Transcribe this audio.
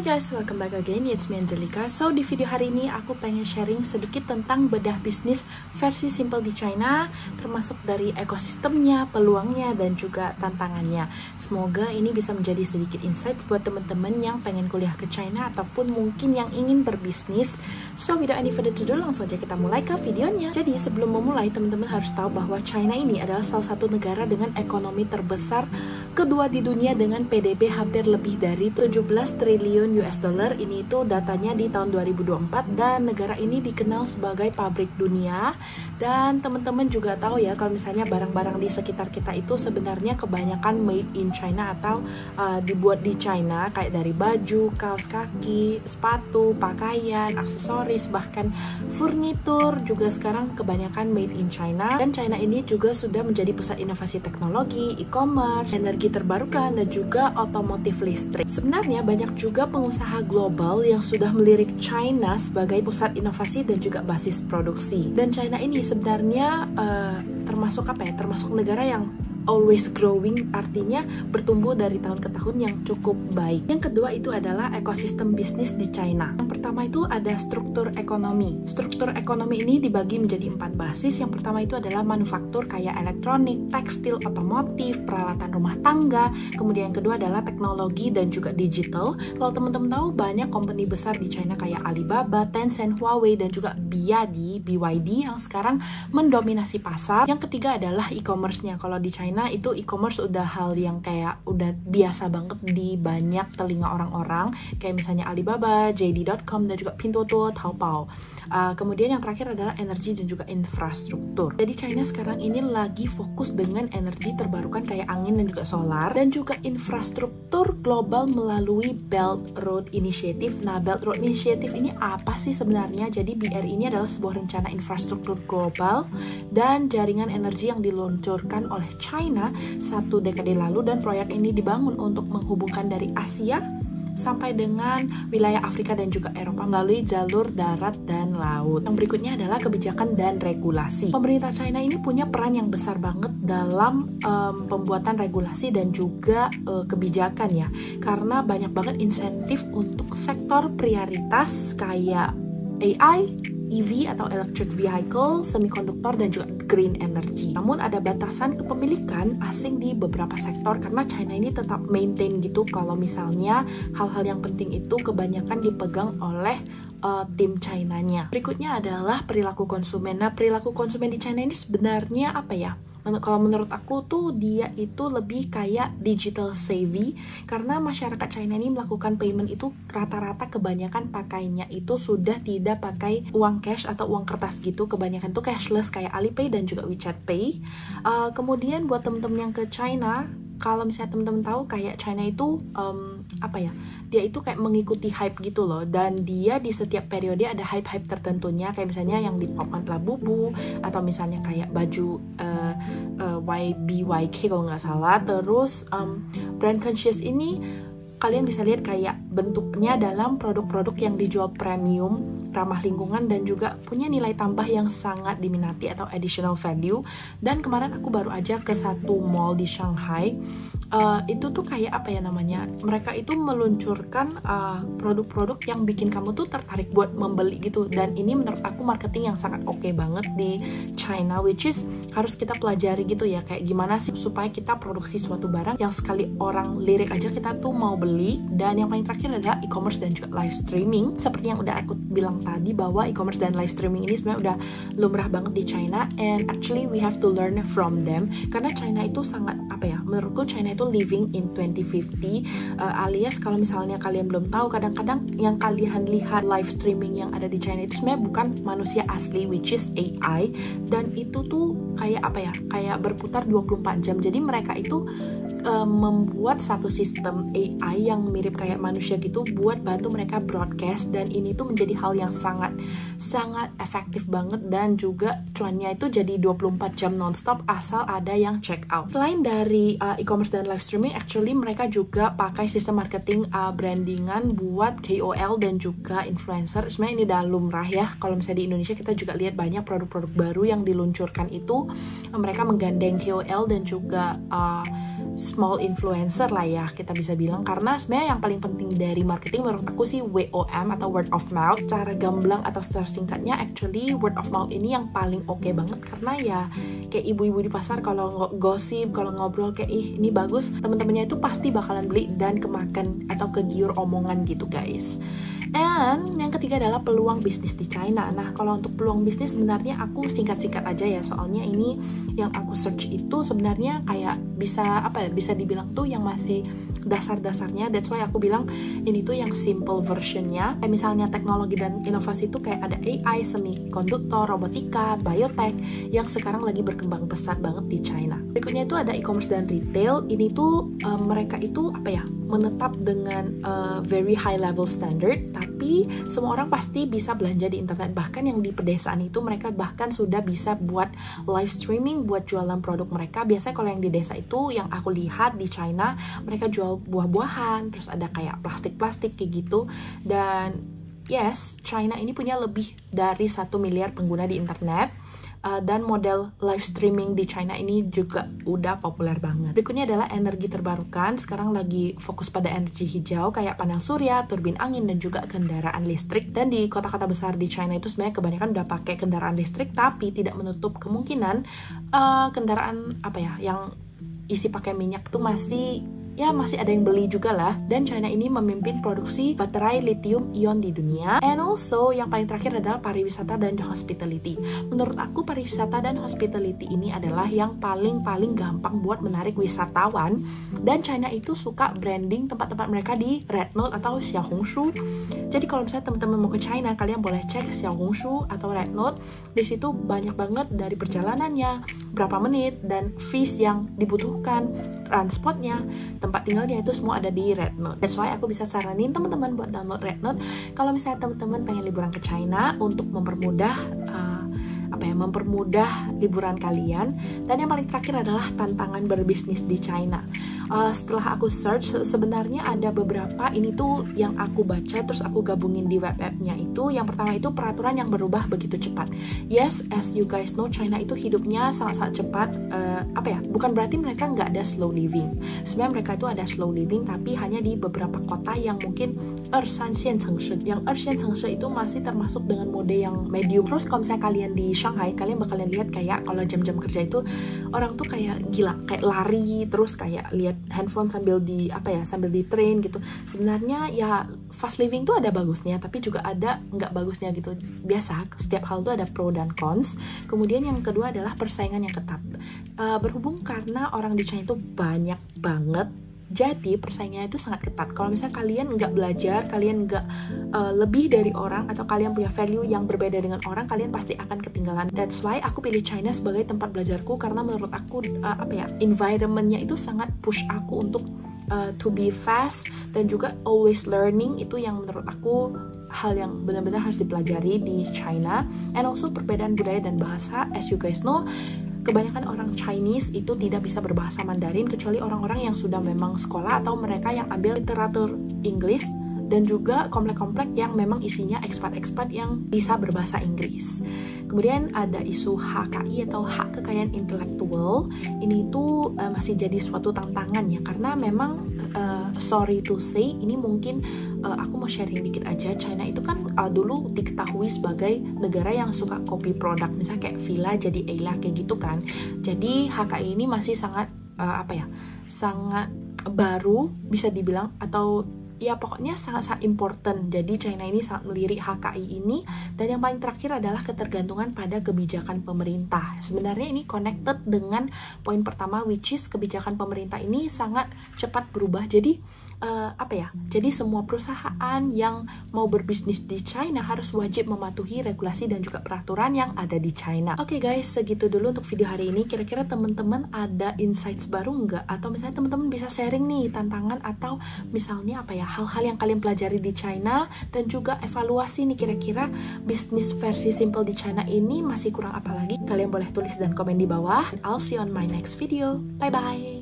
Hai guys, welcome back again, it's me Angelica. So di video hari ini aku pengen sharing sedikit tentang bedah bisnis versi simple di China, termasuk dari ekosistemnya, peluangnya, dan juga tantangannya. Semoga ini bisa menjadi sedikit insight buat teman-teman yang pengen kuliah ke China ataupun mungkin yang ingin berbisnis. So without any further ado, langsung aja kita mulai ke videonya. Jadi sebelum memulai, teman-teman harus tahu bahwa China ini adalah salah satu negara dengan ekonomi terbesar kedua di dunia dengan PDB hampir lebih dari 17 triliun US dollar. Ini itu datanya di tahun 2024 dan negara ini dikenal sebagai pabrik dunia. Dan teman-teman juga tahu ya kalau misalnya barang-barang di sekitar kita itu sebenarnya kebanyakan made in China atau dibuat di China, kayak dari baju, kaos kaki, sepatu, pakaian, aksesoris, bahkan furnitur juga sekarang kebanyakan made in China. Dan China ini juga sudah menjadi pusat inovasi teknologi, e-commerce, energi terbarukan, dan juga otomotif listrik. Sebenarnya banyak juga pengusaha global yang sudah melirik China sebagai pusat inovasi dan juga basis produksi. Dan China ini sebenarnya termasuk apa ya? Termasuk negara yang always growing, artinya bertumbuh dari tahun ke tahun yang cukup baik. Yang kedua itu adalah ekosistem bisnis di China. Yang pertama itu ada struktur ekonomi. Struktur ekonomi ini dibagi menjadi 4 basis. Yang pertama itu adalah manufaktur kayak elektronik, tekstil, otomotif, peralatan rumah tangga. Kemudian yang kedua adalah teknologi dan juga digital. Kalau teman-teman tahu, banyak company besar di China kayak Alibaba, Tencent, Huawei, dan juga BYD yang sekarang mendominasi pasar. Yang ketiga adalah e-commerce-nya. Kalau di China itu e-commerce udah hal yang kayak udah biasa banget di banyak telinga orang-orang, kayak misalnya Alibaba, JD.com, dan juga Pinduoduo, Taobao. Kemudian yang terakhir adalah energi dan juga infrastruktur. Jadi China sekarang ini lagi fokus dengan energi terbarukan kayak angin dan juga solar, dan juga infrastruktur global melalui Belt Road Initiative. Nah, Belt Road Initiative ini apa sih sebenarnya? Jadi BR ini adalah sebuah rencana infrastruktur global dan jaringan energi yang diluncurkan oleh China 1 dekade lalu, dan proyek ini dibangun untuk menghubungkan dari Asia sampai dengan wilayah Afrika dan juga Eropa melalui jalur darat dan laut. Yang berikutnya adalah kebijakan dan regulasi. Pemerintah China ini punya peran yang besar banget dalam pembuatan regulasi dan juga kebijakan ya, karena banyak banget insentif untuk sektor prioritas kayak AI, EV atau electric vehicle, semikonduktor, dan juga green energy. Namun ada batasan kepemilikan asing di beberapa sektor karena China ini tetap maintain gitu kalau misalnya hal-hal yang penting itu kebanyakan dipegang oleh tim China-nya. Berikutnya adalah perilaku konsumen. Nah, perilaku konsumen di China ini sebenarnya apa ya? Kalau menurut aku tuh dia itu lebih kayak digital savvy, karena masyarakat China ini melakukan payment itu rata-rata kebanyakan pakainya itu sudah tidak pakai uang cash atau uang kertas gitu, kebanyakan tuh cashless kayak Alipay dan juga WeChat Pay. Kemudian buat temen-temen yang ke China, kalau misalnya temen-temen tahu kayak China itu apa ya, dia itu kayak mengikuti hype gitu loh, dan dia di setiap periode ada hype-hype tertentunya, kayak misalnya yang di popkan Labubu, atau misalnya kayak baju YBYK kalau nggak salah. Terus brand conscious ini kalian bisa lihat kayak bentuknya dalam produk-produk yang dijual premium, ramah lingkungan, dan juga punya nilai tambah yang sangat diminati atau additional value. Dan kemarin aku baru aja ke satu mall di Shanghai. Itu tuh kayak apa ya namanya, mereka itu meluncurkan produk-produk yang bikin kamu tuh tertarik buat membeli gitu. Dan ini menurut aku marketing yang sangat oke banget di China, which is harus kita pelajari gitu ya, kayak gimana sih supaya kita produksi suatu barang yang sekali orang lirik aja kita tuh mau beli. Dan yang paling terakhir adalah e-commerce dan juga live streaming. Seperti yang udah aku bilang tadi bahwa e-commerce dan live streaming ini sebenarnya udah lumrah banget di China, and actually we have to learn from them, karena China itu sangat apa ya, menurutku China itu living in 2050, alias kalau misalnya kalian belum tahu, kadang-kadang yang kalian lihat live streaming yang ada di China itu sebenarnya bukan manusia asli, which is AI, dan itu tuh kayak apa ya, kayak berputar 24 jam. Jadi mereka itu membuat satu sistem AI yang mirip kayak manusia gitu buat bantu mereka broadcast, dan ini tuh menjadi hal yang sangat efektif banget, dan juga cuannya itu jadi 24 jam nonstop asal ada yang check out. Selain dari e-commerce dan live streaming, actually mereka juga pakai sistem marketing brandingan buat KOL dan juga influencer. Sebenarnya ini udah lumrah ya, kalau misalnya di Indonesia kita juga lihat banyak produk-produk baru yang diluncurkan itu mereka menggandeng KOL dan juga small influencer lah ya, kita bisa bilang. Karena sebenarnya yang paling penting dari marketing menurut aku sih WOM atau word of mouth. Secara gamblang atau secara singkatnya, actually word of mouth ini yang paling oke banget, karena ya kayak ibu-ibu di pasar kalau gosip, kalau ngobrol kayak ih ini bagus, teman-temannya itu pasti bakalan beli dan kemakan atau kegiur omongan gitu guys. And yang ketiga adalah peluang bisnis di China. Nah, kalau untuk peluang bisnis sebenarnya aku singkat-singkat aja ya, soalnya ini yang aku search itu sebenarnya kayak bisa apa ya, bisa dibilang tuh yang masih dasar-dasarnya. That's why aku bilang ini tuh yang simple versionnya. Kayak misalnya teknologi dan inovasi itu kayak ada AI, semikonduktor, robotika, biotech yang sekarang lagi berkembang pesat banget di China. Berikutnya itu ada e-commerce dan retail. Ini tuh mereka itu apa ya, menetap dengan very high level standard, tapi semua orang pasti bisa belanja di internet. Bahkan yang di pedesaan itu mereka bahkan sudah bisa buat live streaming buat jualan produk mereka. Biasanya kalau yang di desa itu yang aku lihat di China, mereka jual buah-buahan, terus ada kayak plastik-plastik kayak gitu. Dan yes, China ini punya lebih dari 1 miliar pengguna di internet. Dan model live streaming di China ini juga udah populer banget. Berikutnya adalah energi terbarukan. Sekarang lagi fokus pada energi hijau kayak panel surya, turbin angin, dan juga kendaraan listrik. Dan di kota-kota besar di China itu sebenarnya kebanyakan udah pakai kendaraan listrik, tapi tidak menutup kemungkinan kendaraan apa ya yang isi pakai minyak tuh masih ada yang beli juga lah. Dan China ini memimpin produksi baterai lithium ion di dunia. And also yang paling terakhir adalah pariwisata dan hospitality. Menurut aku pariwisata dan hospitality ini adalah yang paling gampang buat menarik wisatawan. Dan China itu suka branding tempat-tempat mereka di Red Note atau Xiaohongshu. Jadi kalau misalnya teman-teman mau ke China, kalian boleh cek Xiaohongshu atau Red Note. Di situ banyak banget dari perjalanannya, berapa menit, dan fees yang dibutuhkan, transportnya, tempat tinggalnya, itu semua ada di Red Note. That's why aku bisa saranin teman-teman buat download Red Note kalau misalnya teman-teman pengen liburan ke China untuk mempermudah liburan kalian. Dan yang paling terakhir adalah tantangan berbisnis di China. Setelah aku search, sebenarnya ada beberapa ini tuh yang aku baca terus aku gabungin di web-nya itu. Yang pertama itu peraturan yang berubah begitu cepat. Yes, as you guys know, China itu hidupnya sangat-sangat cepat. Bukan berarti mereka nggak ada slow living. Sebenarnya mereka itu ada slow living, tapi hanya di beberapa kota yang mungkin ersanxian cengse. Yang ersanxian cengse itu masih termasuk dengan mode yang medium. Terus kalau misalnya kalian di Shanghai, kalian bakalan lihat kayak kalau jam-jam kerja itu orang tuh kayak gila, kayak lari, terus kayak lihat handphone sambil di train gitu. Sebenarnya ya fast living tuh ada bagusnya, tapi juga ada nggak bagusnya gitu. Biasa, setiap hal tuh ada pro dan cons. Kemudian yang kedua adalah persaingan yang ketat. Berhubung karena orang di China itu banyak banget, jadi persaingannya itu sangat ketat. Kalau misalnya kalian nggak belajar, kalian nggak lebih dari orang, atau kalian punya value yang berbeda dengan orang, kalian pasti akan ketinggalan. That's why aku pilih China sebagai tempat belajarku, karena menurut aku environmentnya itu sangat push aku untuk to be fast dan juga always learning. Itu yang menurut aku hal yang benar-benar harus dipelajari di China. And also perbedaan budaya dan bahasa. As you guys know, kebanyakan orang Chinese itu tidak bisa berbahasa Mandarin kecuali orang-orang yang sudah memang sekolah atau mereka yang ambil literatur Inggris, dan juga komplek-komplek yang memang isinya expat-expat yang bisa berbahasa Inggris. Kemudian ada isu HKI atau hak kekayaan intelektual. Ini tuh masih jadi suatu tantangan ya, karena memang sorry to say, ini mungkin aku mau sharing dikit aja. China itu kan dulu diketahui sebagai negara yang suka copy produk, misalnya kayak Villa jadi Eila kayak gitu kan. Jadi HKI ini masih sangat sangat baru bisa dibilang, atau ya pokoknya sangat-sangat important. Jadi China ini sangat melirik HKI ini. Dan yang paling terakhir adalah ketergantungan pada kebijakan pemerintah. Sebenarnya ini connected dengan poin pertama, which is kebijakan pemerintah ini sangat cepat berubah. Jadi jadi semua perusahaan yang mau berbisnis di China harus wajib mematuhi regulasi dan juga peraturan yang ada di China. Oke guys, segitu dulu untuk video hari ini. Kira-kira teman-teman ada insights baru nggak? Atau misalnya teman-teman bisa sharing nih tantangan atau misalnya hal-hal yang kalian pelajari di China, dan juga evaluasi nih kira-kira bisnis versi simple di China ini masih kurang apa lagi? Kalian boleh tulis dan komen di bawah. I'll see you on my next video. Bye-bye!